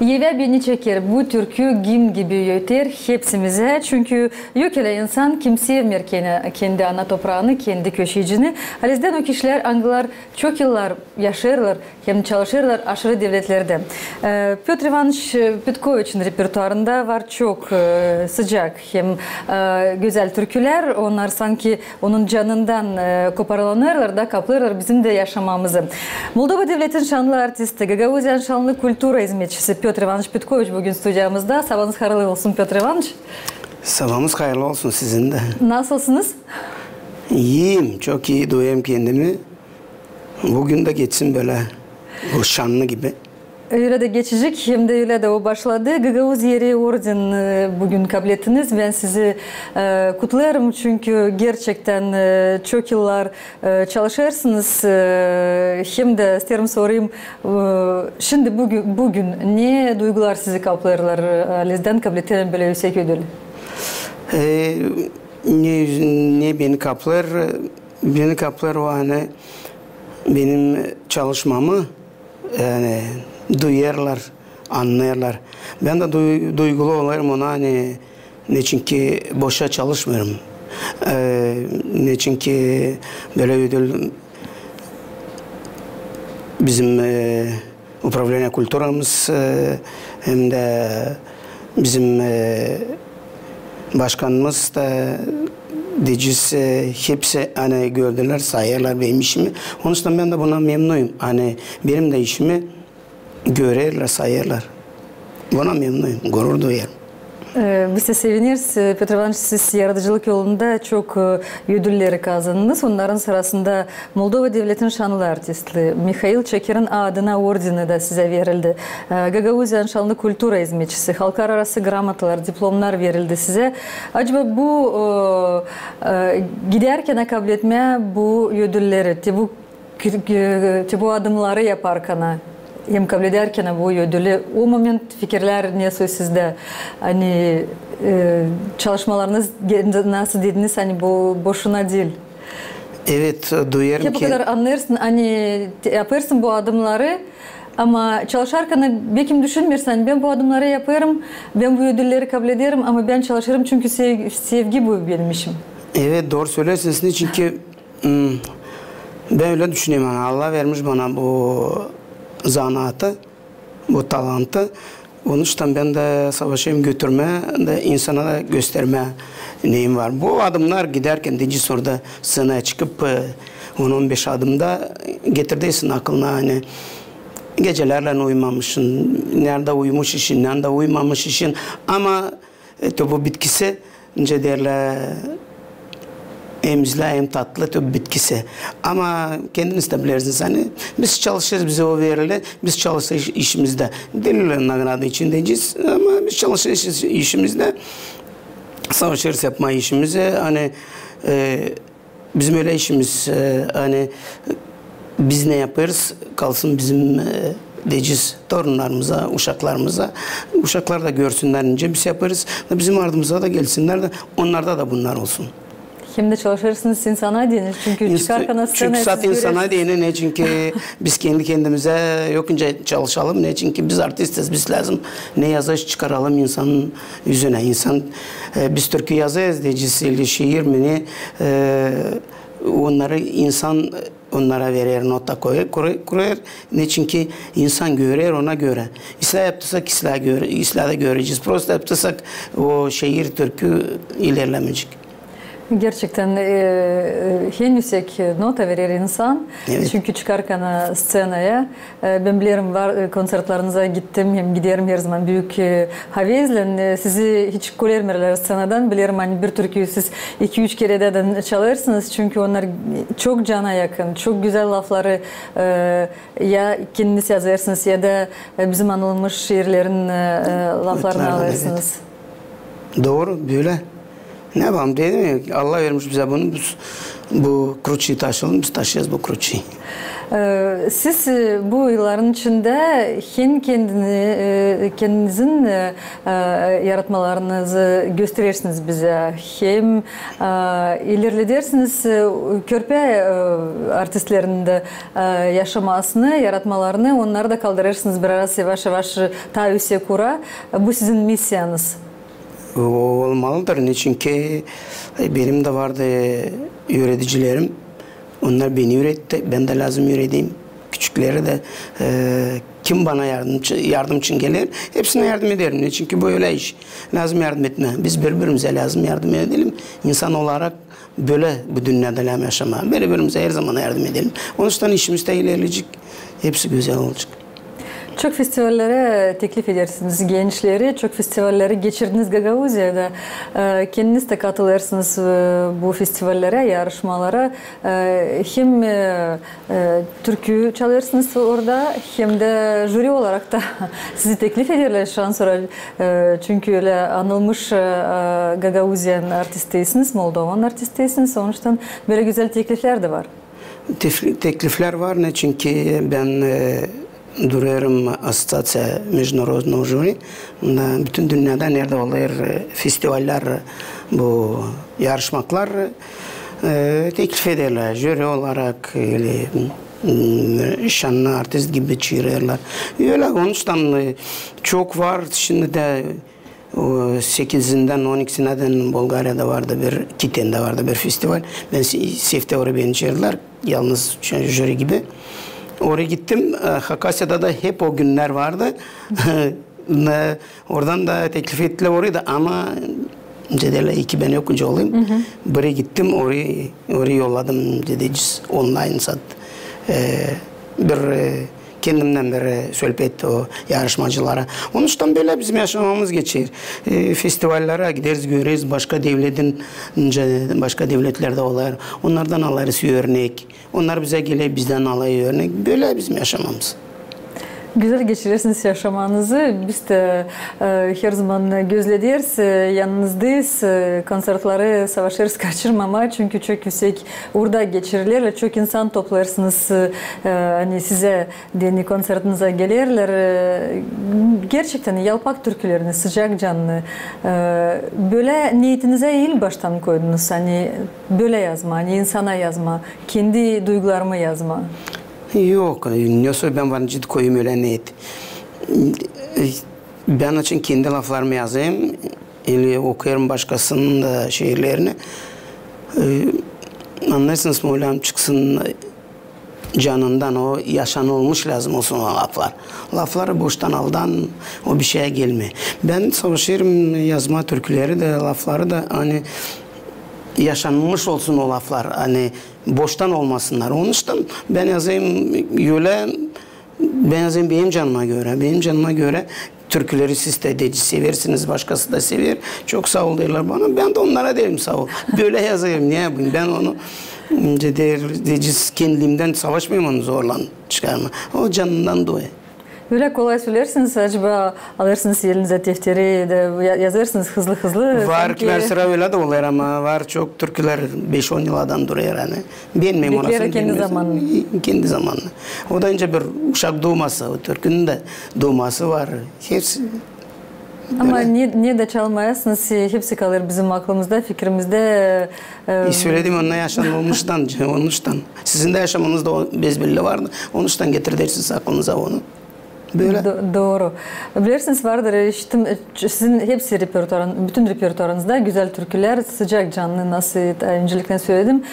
Yeve beni çeker bu türkü gim gibi yeter hepsimize. Çünkü yok öyle insan kim sevmer kendi ana toprağını, kendi köşecini. Alizden o kişiler anılar çok yıllar yaşarlar hem çalışırlar aşırı devletlerde. Piotr Ivanoviç Petkoviç'in repertuarında var çok sıcak hem güzel türküler. Onlar sanki onun canından koparılanırlar da kaplarlar bizim de yaşamamızı. Moldova Devleti'nin şanlı artisti, Gagauzian şanlı kultura hizmetçisi Piotr Ivanoviç Petkoviç bugün stüdyomuzda. Sabahınız hayırlı olsun Piotr Ivanoviç. Sabahınız hayırlı olsun sizin de. Nasılsınız? İyiyim, çok iyi duyuyorum kendimi. Bugün de geçsin böyle o şanlı gibi. Öyle de geçecek hem de öyle de o başladı. Gagauziyeri Orden bugün kabul ettiniz. Ben sizi kutlarım çünkü gerçekten çok yıllar çalışırsınız. Hem de isterim sorayım. Şimdi bugün ne duygular sizi kaplarlar? Alizden kabul ettiğin böyle yüksek ödül. Ne beni kaplar? Beni kaplar o hani benim çalışmamı yani duyarlar, anlayarlar. Ben de duygulu olurum ona hani ne çünkü boşa çalışmıyorum. Ne çünkü böyle ödül bizim upravlение kulturamız hem de bizim başkanımız da Decis hepsi hani gördüler, sayarlar benim işimi. Onun için ben de buna memnunum. Hani benim de işimi görürler, sayarlar. Buna memnunum, gurur duyarım. Biz de seviniriz. Piotr Ivanoviç, siz yaratıcılık yolunda çok ödülleri kazandınız. Onların sırasında Moldova Devleti'nin şanlı artisti Mikhail Çeker'in adına ordeni de size verildi. Gagauzian şanlı kultura hizmetçisi, halklar arası gramatalar, diplomlar verildi size. Acaba bu giderken kabul etmeye bu ödülleri, bu adımları yaparken hem kabul ederken bu ödülü, o moment fikirler ne sizde? Hani çalışmalarınız nasıl dediniz, hani bu boşuna değil. Evet, duyarım ki. Bu kadar anlarsın, hani yaparsın bu adımları ama çalışırken belki düşünmürsen ben bu adımları yaparım, ben bu ödülleri kabul ederim ama ben çalışırım çünkü sevgi bu benim işim. Evet, doğru söylersiniz çünkü ben öyle düşünüyorum. Yani Allah vermiş bana bu zanaatı, bu talantı. Onun için ben de savaşayım götürme, de insana da gösterme neyim var. Bu adımlar giderken Decis orada sınaya çıkıp 10-15 adımda getirdiysin aklına hani gecelerle uyumamışsın, nerede uyumuş işin, nerede uyumamış işin ama bu bitkisi ince derler emzile hem tatlı tabi bitkisi. Ama kendiniz de bilirsiniz hani biz çalışırız bize o verilir. Biz çalışırız işimizde. Delillerin adı içindeyiz ama biz çalışırız işimizde. Savaşırız yapma işimizi. Hani bizim öyle işimiz hani biz ne yaparız kalsın bizim Decis torunlarımıza, uşaklarımıza. Uşaklar da görsünler ince biz yaparız. Bizim ardımıza da gelsinler de onlarda da bunlar olsun. Hem de çalışırsınız insana denir. Çünkü çıkarken çünkü zaten insana denir. Ne çünkü biz kendi kendimize yokunca çalışalım. Ne çünkü biz artistiz. Biz lazım ne yazış çıkaralım insanın yüzüne. İnsan biz türkü yazarız Decisiyle şiir mi ne onları insan onlara verir, nota koyar. Ne çünkü insan görür ona göre. İslah yaptıysak İslah'da göreceğiz. Prosta yaptıysak o şiir türkü ilerlemeyecek. Gerçekten en yüksek nota verir insan. Evet. Çünkü çıkarken scenaya ben bilirim var konsertlerinize gittim hem giderim her zaman büyük havezle sizi hiç kolermerler scenadan bilirim hani bir türküyü siz 2-3 kereden çalarsınız çünkü onlar çok cana yakın çok güzel lafları ya kendiniz yazarsınız ya da bizim anılmış şiirlerin laflarını alırsınız. Evet. Doğru böyle. Ne yapalım dedim ya, Allah vermiş bize bunu, bu kruçayı taşıyalım, biz taşıyacağız bu kruçayı. Siz bu yılların içinde hem kendinizin yaratmalarınızı gösterirsiniz bize, hem ilerledersiniz körpe artistlerin de yaşamasını, yaratmalarını, onları da kaldırırsınız biraz yavaş yavaş tavsiye kura. Bu sizin misyanız. Olmalıdır. Çünkü benim de vardı öğreticilerim. Onlar beni öğretti. Ben de lazım öğreteyim. Küçüklere de kim bana yardım için gelir, hepsine yardım ederim. Çünkü böyle iş. Lazım yardım etme. Biz birbirimize lazım yardım edelim. İnsan olarak böyle bu dünyada lazım yaşama. Birbirimize her zaman yardım edelim. Onun için işimizde ilerleyecek. Hepsi güzel olacak. Çok festivallere teklif edersiniz gençleri, çok festivalleri geçirdiniz Gagauzya'da. Kendiniz de katılırsınız bu festivallere, yarışmalara. Hem türkü çalırsınız orada, hem de jüri olarak da sizi teklif ederler şu an sonra. Çünkü öyle anılmış Gagauzyan artisteysiniz, Moldovan artisteysiniz. Sonuçta böyle güzel teklifler de var. Teklifler var ne? Çünkü ben duruyorum Asosiasya Международного jüri. Bütün dünyada nerede oluyor festivaller, bu yarışmalar teklif ederler. Jüri olarak şanlı artist gibi çağırırlar. Öyle ondan çok var. Şimdi de 8'inden 12'sinden Bulgarya'da vardı Kiten'de vardı bir festival. Ben Sefte oraya beni çağırdılar. Yalnız jüri gibi. Oraya gittim. Hakasya'da da hep o günler vardı. Oradan da teklif ettiler orayı da ama dediler iki ben yokunca olayım. Buraya gittim. Orayı yolladım dedeceğiz. Online sat. Bir kendimden beri söylep etti o yarışmacılara. Onun için böyle bizim yaşamamız geçer. Festivallere gideriz, görürüz. Başka devletlerde olar. Onlardan alırız örnek. Onlar bize gelir, bizden alıyor örnek. Böyle bizim yaşamamız. Güzel geçirirsiniz yaşamanızı. Biz de her zaman gözlediyoruz, yanınızdayız. Konsertleri savaşırız kaçırmama. Çünkü çok yüksek orada geçirirler. Çok insan toplarsınız. Hani size dini konsertinize gelirler. Gerçekten yalpak türkülerini, sıcak canlı. Böyle niyetinize il baştan koydunuz. Hani böyle yazma, hani insana yazma, kendi duygularımı yazma. Yok, ne ben var ciddi koyayım öyle niyet. Ben için kendi laflarımı yazayım, okuyarım başkasının da şiirlerini. Anlarsınız Mevlam çıksın canından, o yaşanılmış lazım olsun o laflar. Lafları boştan aldan o bir şeye gelme. Ben savaşırım yazma türküleri de lafları da hani yaşanmış olsun o laflar, hani boştan olmasınlar. Onun için ben yazayım öyle, ben yazayım benim canıma göre türküleri siz de seversiniz, başkası da sever. Çok sağ ol derler bana, ben de onlara derim sağ ol. Böyle yazayım, niye yapayım? Ben onu kendimden savaşmayayım, onu zorla çıkarma. O canından dolayı. Böyle kolay söylersiniz, acaba alırsınız elinize defteri de yazarsınız hızlı. Var ki sıra öyle de oluyor ama var çok türküler 5-10 yıldan duruyor yani. Bilmem orasını. Kendi zamanı. O da önce bir uşak doğması, o türkünün de doğması var. Hepsi. Ama niye de çalmayasınız? Hepsi kalır bizim aklımızda, fikrimizde. Söyledim onunla yaşanılmıştan, onuştan. Sizin de yaşamanızda o bezbelli vardı. Onuştan getirdirsiniz aklınıza onu. Böyle. Doğru. Bilirsiniz vardır, sizin hepsi bütün repertuarınızda güzel türküler, sıcak canlı, nasıl öncelikle söyledim.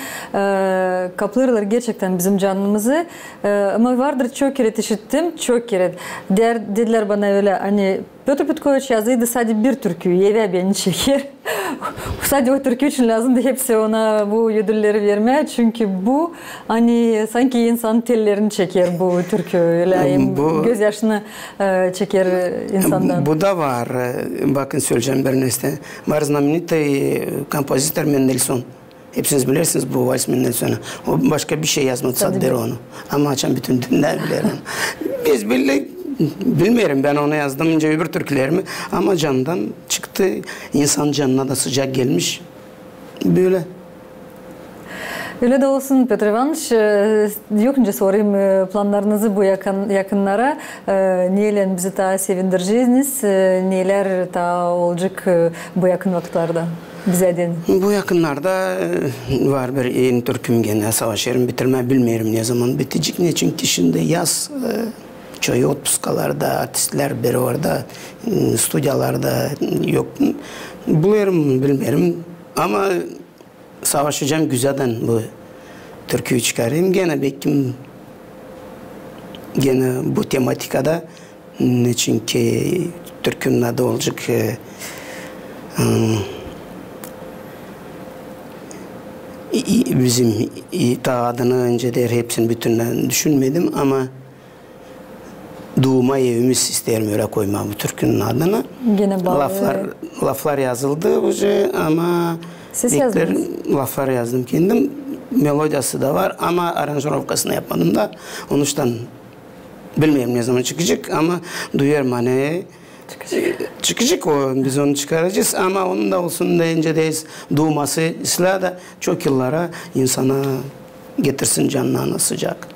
Kaplarlar gerçekten bizim canımızı. Ama vardır çok kere işittim, çok kere. Dediler bana öyle, hani Piotr Petkoviç yazıydı sadece bir türküyü, Yeve beni çeker. Sadece o türkü için lazımdı hepsi ona bu ödülleri vermeye. Çünkü bu hani sanki insan tellerini çeker bu türkü. Gözyaşını çeker insandan. Bu da var. Bakın söyleyeceğim bir nesne. Var знаменитый композитör Mendelssohn. Hepsiniz bilirsiniz bu Vals Mendelssohn'u. O başka bir şey yazmadı sadece onu. Ama açan bütün dinler bilir onu. Biz bilmiyorum, ben onu yazdım önce öbür türkülerimi ama candan çıktı. İnsan canına da sıcak gelmiş. Böyle. Öyle de olsun Petr Ivanoviç. Yok önce sorayım planlarınızı bu yakınlara. Neyle bizi daha sevindireceğiniz, neler daha olacak bu yakın vakitlarda? Bize deyin. Bu yakınlarda var bir yeni türküm gene savaşlarım bitirme bilmiyorum ne zaman bitecek. Ne çünkü şimdi yaz çoğu otpuskalarda artistler biri orada stüdyalarda yok. Buluyorum bilmiyorum ama savaşacağım güzelden bu türküyü çıkarayım. Gene belki gene bu tematikada ne çünkü türkünün adı olacak bizim ta adını önce der hepsini bütünle düşünmedim ama doğuma evimiz isterim öyle koyma bu türkünün adını. Gene laflar yazıldı ama siz yazdınız. Laflar yazdım kendim. Melodiyası da var ama aranjировкasını yapmadım da onuştan bilmiyorum ne zaman çıkacak ama duyarım hani çıkacak o biz onu çıkaracağız ama onun da olsun deyince deyiz doğması ıslah da çok yıllara insana getirsin canına sıcak.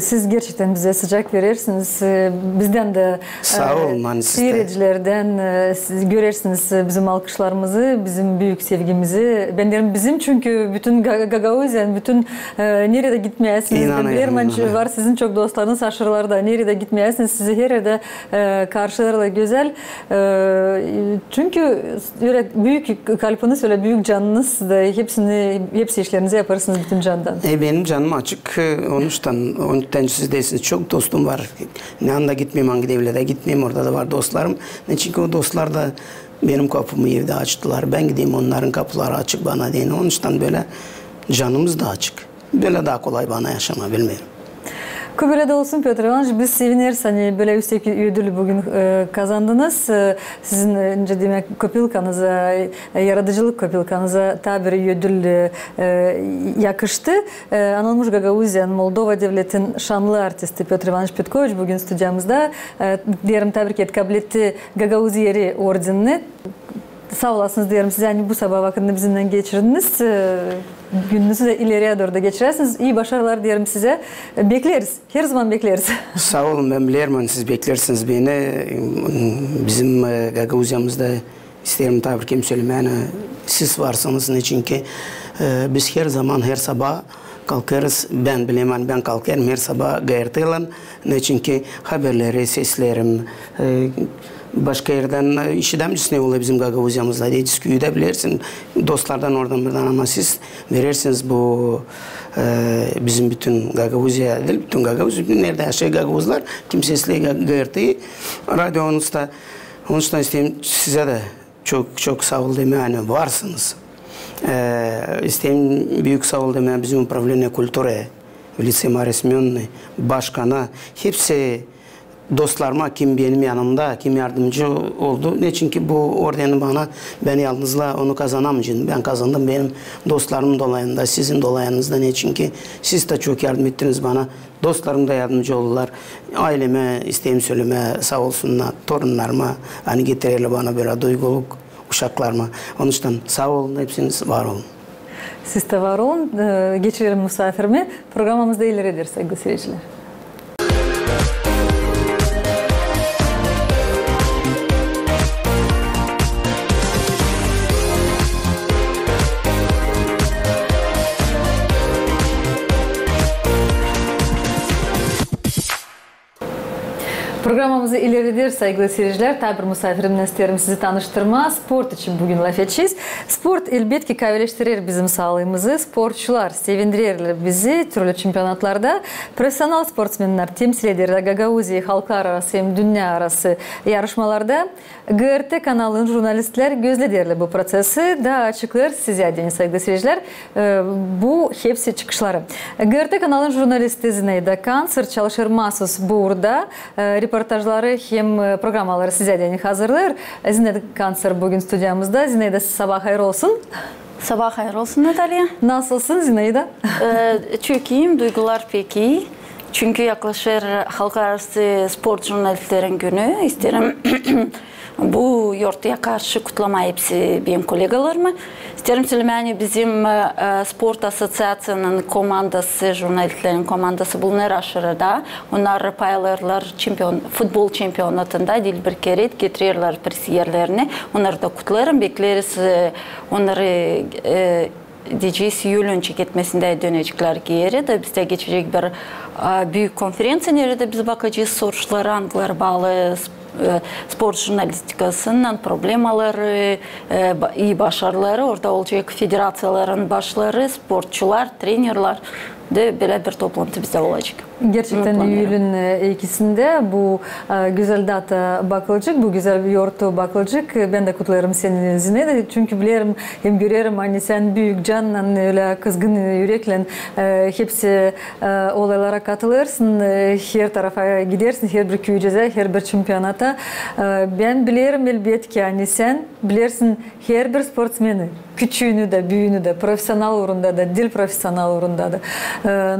Siz gerçekten bize sıcak verirsiniz. Bizden de seyircilerden siz görersiniz bizim alkışlarımızı, bizim büyük sevgimizi. Ben derim bizim çünkü bütün Gagauzyan, bütün nerede gitmeyesiniz. Ermanç var sizin çok dostlarınız aşırılarda. Nerede gitmeyesiniz sizi her yerde karşılarla güzel. Çünkü öyle büyük kalbiniz, öyle büyük canınız da hepsi işlerinizi yaparsınız bütün candan. Benim canım açık. Ondan siz değilsiniz. Çok dostum var. Ne anda gitmeyeyim, hangi devlete gitmeyeyim. Orada da var dostlarım. Çünkü o dostlar da benim kapımı evde açtılar. Ben gideyim onların kapıları açık bana deyin. Onun için böyle canımız da açık. Böyle daha kolay bana yaşama bilmiyorum. Böyle de olsun Petr Ivanoviç. Biz seviniriz. Hani böyle üstteki ödülü bugün kazandınız. Sizin önce demek kopilkanıza, yaratıcılık kopilkanıza tabi ödül yakıştı. Anılmış Gagauzyan, Moldova Devleti'nin şanlı artisti Petr Ivanoviç Petkoviç bugün stüdyamızda. Diyelim tebrik et kabul etti Gagauziyeri ordenini. Sağ olasınız diyelim size. Yani bu sabah vakitini bizimle geçirdiniz. Gününüzü de ileriye doğru da geçirersiniz. İyi başarılar diyelim size. Bekleriz. Her zaman bekleriz. Sağ olun ben biliyorum. Siz beklersiniz beni. Bizim Gagauzya'mızda isterim tabii ki söylemeye. Siz varsınız ne çünkü biz her zaman her sabah kalkarız. Ben bilemem ben kalkarım her sabah gayretle. Ne çünkü haberleri, seslerim başka yerden işidemiz ne oluyor bizim Gagavuzya'mızda diye diskuyu da bilirsin. Dostlardan oradan buradan ama siz verirsiniz bu bizim bütün Gagavuzya değil, bütün Gagavuzya, nerede yaşayan Gagavuzlar kimsesizliği gayreteyi radyonuzda. Onun için isteyeyim size de çok sağ ol demeye yani varsınız. İsteyim büyük sağ ol demeye bizim upravlение культуры, Lice Marya Semyonovna, başkana, hepsi dostlarıma kim benim yanımda, kim yardımcı oldu. Ne çünkü bu ordeni bana, ben yalnızla onu kazanamayacağım. Ben kazandım benim dostlarımın dolayında, sizin dolayınızda. Ne çünkü siz de çok yardım ettiniz bana. Dostlarım da yardımcı oldular. Aileme, isteyim söyleme sağ olsunlar, torunlarıma, hani getirirler bana böyle duyguluk, uşaklarıma. Onun için sağ olun, hepsiniz var olun. Siz de var olun. Geçirelim misafirimi. Programımızda ileridir sevgili seyirciler. Programımızı ileridir sevgili seyirciler. Tabi misafirimle isterim sizi tanıştırma. Sport için bugün laf edeceğiz. Sport elbette kayveleştirir bizim sağlığımızı. Sporcular sevindirirler bizi türlü çempionatlarda. Profesyonel sportsmenler temsil eder Gagauzya halklar arası hem dünya arası yarışmalarda. GRT kanalının jurnalistler gözlederler bu prosesi. Daha açıklar size deyin sevgili seyirciler. Bu hepsi çıkışları. GRT kanalının jurnalisti Zineyda Kanser çalışırmazsız burada. Reportajları hem programları size de hazırlar. Zineyda Kanser bugün stüdyamızda. Zineyda sabah hayır olsun. Sabah hayır olsun Natalya. Nasılsın Zineyda? Çok iyiyim. Duygular pek iyi. Çünkü yaklaşır halk arası spor jurnalistlerin günü. İsterim Bu yortuya karşı kutlama hepsi benim kolegalarıma. İsterim söylemeni bizim sport asosiyasyonunun komandası, jurnalistlerin komandası bunlar aşırıda. Onlar paylarlar futbol çempionatında dil bir kere getirirler presiyerlerini. Onları da kutlarım. Bekleriz onları diyeceğiz Eylül'ün çeketmesinde dönecekler geri de bizde geçecek bir büyük konferansiya nerede biz bakacağız sorulara, anglara bağlı spor jurnalistikasının problemaları, iyi başarıları, orada olacak federasyonların başları, sporcular, trenerler de böyle bir toplantı bizde olacak. Gerçekten Eylül'ün ikisinde bu güzel data bakılacak, bu güzel bir yortu bakılacak. Ben de kutlarım senin izine de çünkü bilirim hem görüyorum hani sen büyük canla öyle kızgın yürekle hepsi olaylara katılırsın, her tarafa gidersin, her bir köyceğe, her bir çempiyonata. Ben bilirim elbette ki hani sen bilirsin her bir sportsmeni, küçüğünü de, büyüğünü de, profesyonel uğrunda da, dil profesyonel uğrunda da.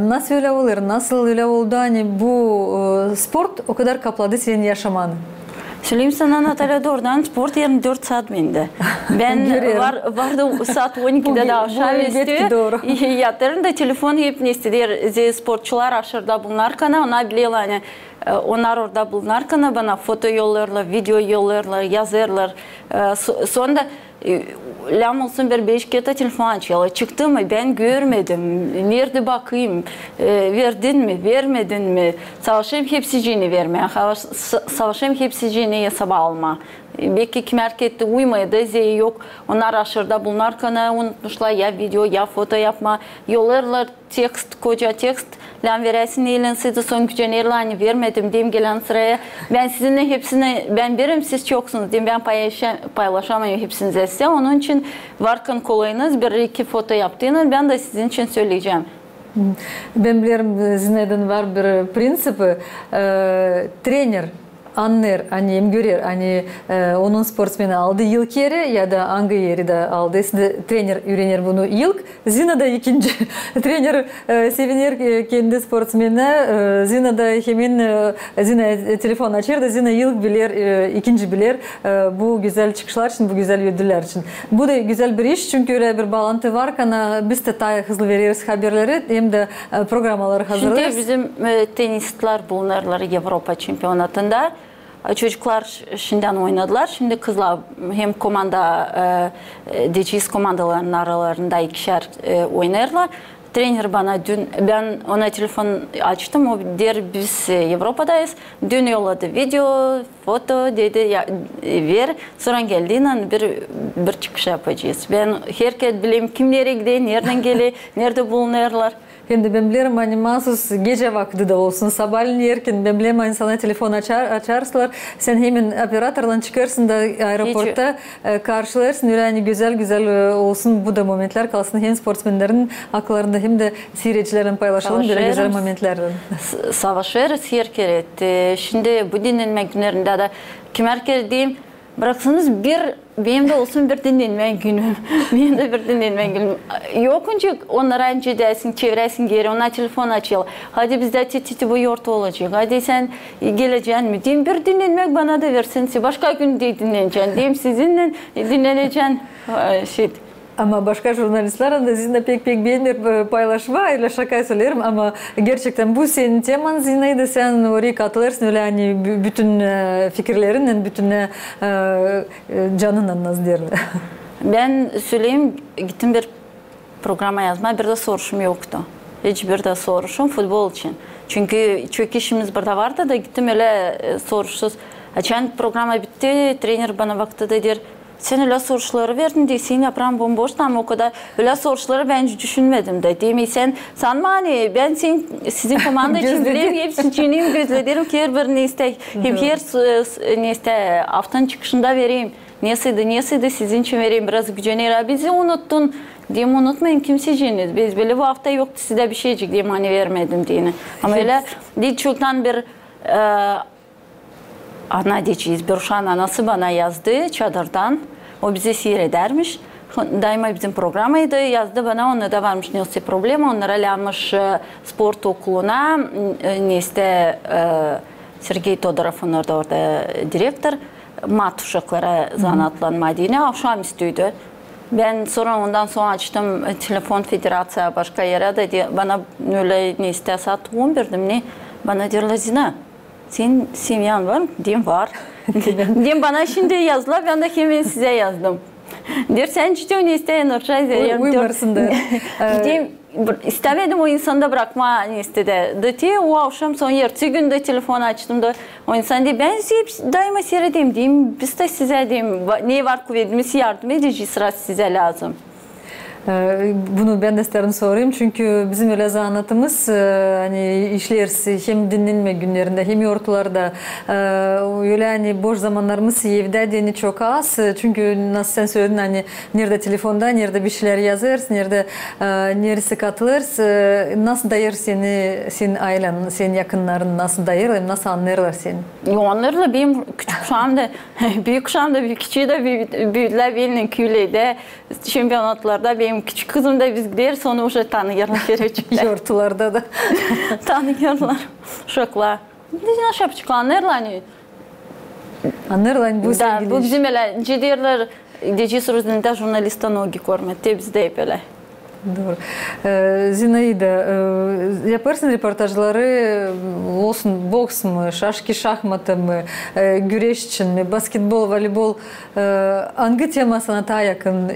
Nasıl öyle olur, nasıl öyle oldu hani bu sport o kadar kapladı senin yaşamanı? Söyleyeyim sana Natalya doğrudan sport 24 saat bende. Ben vardı saat 12'de de aşağı istiyor. Yatırım da telefon hep ne istiyor. Sporcular aşırıda bulunarken ona biliyorlar hani onlar orada bulunarken bana foto yollarlar, video yollarlar, yazarlar. Sonra lam olsun bir 5 kere telefon açıyorlar. Çıktı mı ben görmedim. Nerede bakayım? Verdin mi? Vermedin mi? Savaşayım hepsicini vermeye. Savaşayım hepsicini hesaba alma. Belki kim erkekte uymaya da zeyi yok. Onlar aşırıda bulunarken unutmuşlar ya video ya foto yapma. Yollarlar tekst, koca tekst. Lan veresin eğlen size son gücenerlerini vermedim diyeyim gelen sıraya. Ben sizinle hepsini ben veririm siz çoksunuz diyeyim ben paylaşamayım hepsinize size. Onun için varken kolayınız bir iki foto yaptığını ben de sizin için söyleyeceğim. Ben bilirim Zined'in var bir prensibi trener anlar, hani görür, hani onun sportsmeni aldı ilk yeri ya da hangi yeri de aldı. Şimdi trener öğrenir bunu ilk, Zina da ikinci. Trener sevinir kendi sportsmenine, Zina da hemen Zina telefon açar da Zina ilk bilir, ikinci bilir. Bu güzel çıkışlar için, bu güzel ödüller için. Bu da güzel bir iş çünkü öyle bir bağlantı var. Biz de daha hızlı veririz haberleri hem de programları hazırlarız. Şimdi bizim tenistler bulunurlar Avrupa Çempionatında. Çocuklar şimdiden oynadılar. Şimdi kızlar hem komanda, DCS komandalarının aralarında ikişer oynarlar. Trener bana dün, ben ona telefon açtım, o der biz Avrupa'dayız. Dün yolladı video, foto dedi ya, ver. Sonra geldiğinden bir çıkış yapacağız. Ben herkes bileyim kimlere gidiyor, nereden geliyor, nerede bulunurlar. Hem de ben bilirim hani mahsus gece vakti de olsun, sabahleyin erken ben bilirim hani sana telefon açarsalar, sen hemen operatörden çıkarsın da aeroportta karşılarsın. Öyle hani güzel olsun bu da momentler kalsın hem sportsmenlerin akıllarında hem de seyircilerin paylaşalım böyle güzel momentlerden. Savaşırız herkes. Şimdi bu dinlenme günlerinde de kim herkes diyeyim, bıraksanız benim de olsun bir dinlenme günüm. Benim de bir dinlenme günüm. Yokunca onlara önce dersin, çevresin geri, ona telefon açıyorlar. Hadi bizde titi bu yortu olacak. Hadi sen geleceksin mi? Diyeyim bir dinlenmek bana da versin. Başka gün diye dinleneceksin. Diyeyim sizinle dinleneceksin. Ama başka jurnalistler de sizinle pek beğenir paylaşma, öyle şaka söylerim ama gerçekten bu senin teman Zina'ydı, sen oraya katılırsın öyle hani bütün fikirlerinden, bütün canından nasıl derler. Ben söyleyeyim, gittim bir programa yazmaya, bir de soruşum yoktu. Hiçbir de soruşum futbol için. Çünkü çok işimiz burada vardı da gittim öyle soruşsuz. Açan programa bitti, trener bana baktı da der, sen öyle soruları verdin diye senin yaprağın bomboştu ama o kadar öyle soruları ben düşünmedim de. Değil mi? Sen sanma hani ben sizin komanda için bileyim hepsini gözlerim ki her bir neyse hem her neyse haftanın çıkışında vereyim. Neyse sizin için vereyim biraz gücenir. Bizi unuttun. Diyeyim unutmayın kimseciniz. Biz böyle bu hafta yoktu size bir şeycik diyeyim hani vermedim diyene. Ama öyle değil çoktan bir ana diyeceğiz. Bir uşağın anası bana yazdı çadırdan. O bizi seyredermiş. Daima bizim programıydı. Yazdı bana onda da varmış neyse problem. Onlara almış spor okuluna. Neyse Sergey Todorov orada direktör. mat uşaklara zanatlanma diyene akşam istiydi. Ben ondan sonra açtım telefon federasyaya başka yere de bana öyle ne iste saat 11'dim ne bana diyorlar Zina senin semyan var mı? Diyeyim var. Diyeyim bana şimdi yazdılar ben de hemen size yazdım. Diyor sen ciddi ne isteyen orçay uymarsın da. Diyeyim istemedim o insanı da bırakma istedi. Dedi o akşam son ertesi günde telefon açtım da o insan diye ben size daima seyredeyim diyeyim biz de size diyeyim ne var kuvvetimiz yardım edici sıra size lazım. Bunu ben de isterim sorayım çünkü bizim öyle zanatımız hani işleriz hem dinlenme günlerinde hem yortularda öyle hani boş zamanlarımız evde deni çok az çünkü nasıl sen söyledin hani nerede telefonda nerede bir şeyler yazırsın neresi katılırsın nasıl dayır senin ailen senin yakınların nasıl dayır nasıl anlarlar seni? Onlarla benim küçük uşağım da büyük uşağım da büyük küçüğü de büyüdüler benim küyleydi şampiyonatlarda benim küçük kızım da biz gideriz onu уже tanıyorlar. Yortularda da. Tanıyorlar. Şoklar. Ne şapçıklar anlarlar. Anlarlar bu sevgili. Bu bizim öyle ciddiler Deci Suruz'da jurnalista nogi kormetте bizde hep öyle. Doğru. Zinaida, yaparsın reportajları olsun boks mu, şaşki şahmatı mı, güreş için mi, basketbol, voleybol hangi tema sana daha yakın?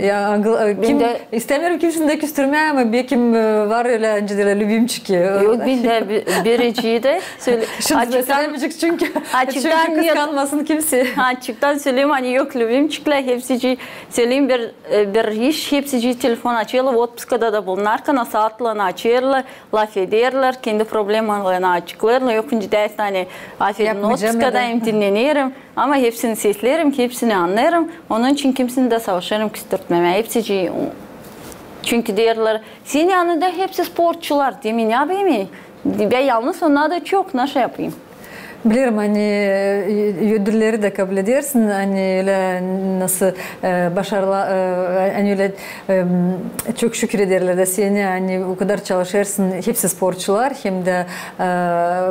Kim, istemiyorum kimsin de küstürmeye ama bir kim var öyle önceden любимчики. Yok ben de biriciydi. Şimdi söylemeyecek çünkü kıskanmasın kimse. Açıktan söyleyeyim hani yok любимчикler hepsi söyleyeyim bir iş hepsi telefon açıyorlar otpuska da bulunarken saatlerini açıyorlar, laf ederler, kendi problemlerini açıklarlar. Yok önce dersen hani afiyet otpuskadayım dinlenirim ama hepsini seslerim, hepsini anlarım. Onun için kimsini de savaşırım küstürtmeme. Hepsi çünkü diyorlar senin yanında hepsi sporcular değil mi? Ne bileyim? Ben yalnız onlar da çok nasıl yapayım? Bilirim hani ödülleri de kabul edersin hani öyle nasıl başarılı hani öyle çok şükür ederler de seni hani o kadar çalışırsın hepsi sporcular hem de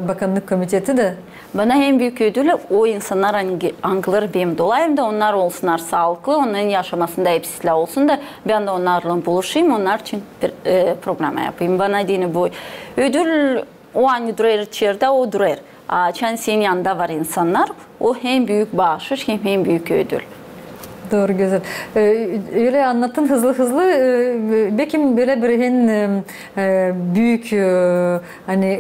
bakanlık komiteti de. Bana en büyük ödülü o insanlar anıları benim dolayım da onlar olsunlar sağlıklı onların yaşamasında hepsiyle olsun da ben de onlarla buluşayım onlar için bir program yapayım. Bana dini bu ödül o an durar içeride o durar. Açan senin yanında var insanlar. O hem büyük bağışış hem büyük ödül. Doğru güzel. Öyle anlattın hızlı. Belki böyle bir büyük hani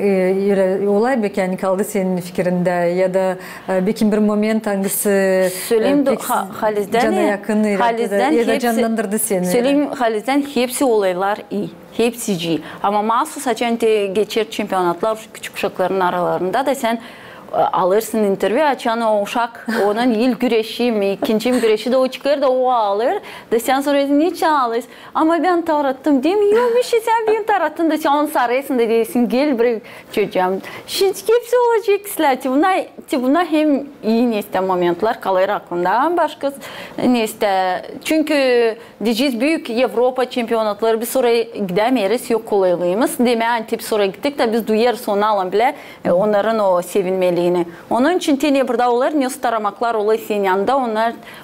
öyle olay belki yani kaldı senin fikrinde ya da belki bir moment hangisi söyleyeyim de cana yakın ya da canlandırdı seni. Söyleyeyim Haliz'den hepsi olaylar iyi. Hepsi ama mahsus açan geçer çempiyonatlar küçük uşakların aralarında da sen alırsın interview açan o uşak onun ilk güreşi mi ikinci güreşi de o çıkar da o alır da sen soruyorsun niçin alıyorsun ama ben tarattım değil mi yok bir şey sen beni tarattın da sen onu sarıyorsun da diyorsun gel buraya çocuğum şimdi hepsi olacak bunlar hem iyi neyse momentler kalır aklımda başka neyse çünkü diyeceğiz büyük Avrupa çempiyonatları biz oraya gidemeyiz yok kolaylığımız demeyen tip sonra gittik de biz duyarız onu alan bile onların o sevinmeli. Onun için teni burada olur, ne taramaklar olur senin yanında,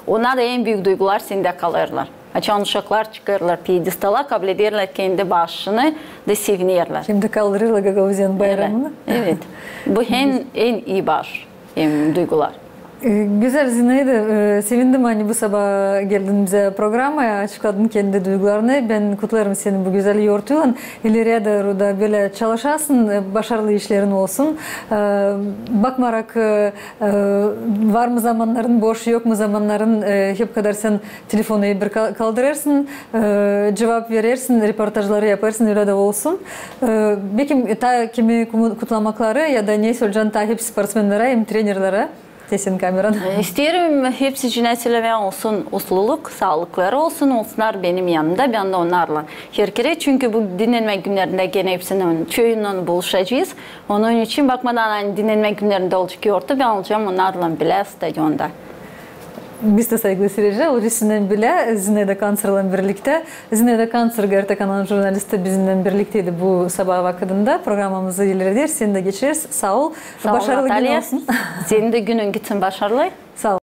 onlar da en büyük duygular sende kalırlar. Açan uşaklar çıkarırlar, piyedestala kabul ederler kendi başını da sevinirler. Şimdi kaldırırlar Gagauzyan bayramını. Evet, bu en iyi baş, hem duygular. Güzel Zinaida, sevindim hani bu sabah geldin bize programa açıkladın kendi duygularını. Ben kutlarım seni bu güzel yortuyla. İleriye doğru da böyle çalışasın, başarılı işlerin olsun. Bakmarak var mı zamanların, boş yok mu zamanların hep kadar sen telefonu bir kaldırırsın, cevap verirsin, reportajları yaparsın öyle de olsun. Belki ta kimi kutlamakları ya da ne söyleyeceğin ta hep sportsmenlere hem trenerlere. Sesin kameran. İsterim hepsi cüneyseleme olsun, usluluk, sağlıkları olsunlar benim yanımda, ben de onlarla. Herkese çünkü bu dinlenme günlerinde gene hepsinin çoğundan buluşacağız. Onun için bakmadan hani dinlenme günlerinde olacak yortu, ben olacağım onlarla bile stadyonda. Biz de saygılı seyirciler, olacağından bile Zinaida Kanser'la birlikte. Zinaida Kanser, GRT kanalı jurnalisti bizimle birlikteydi bu sabah vakitinde. Programımızı ileridir, seni de geçiririz. Sağ ol. Sağ ol başarılı Natalya. Gün olsun. Senin de günün gitsin başarılı. Sağ ol.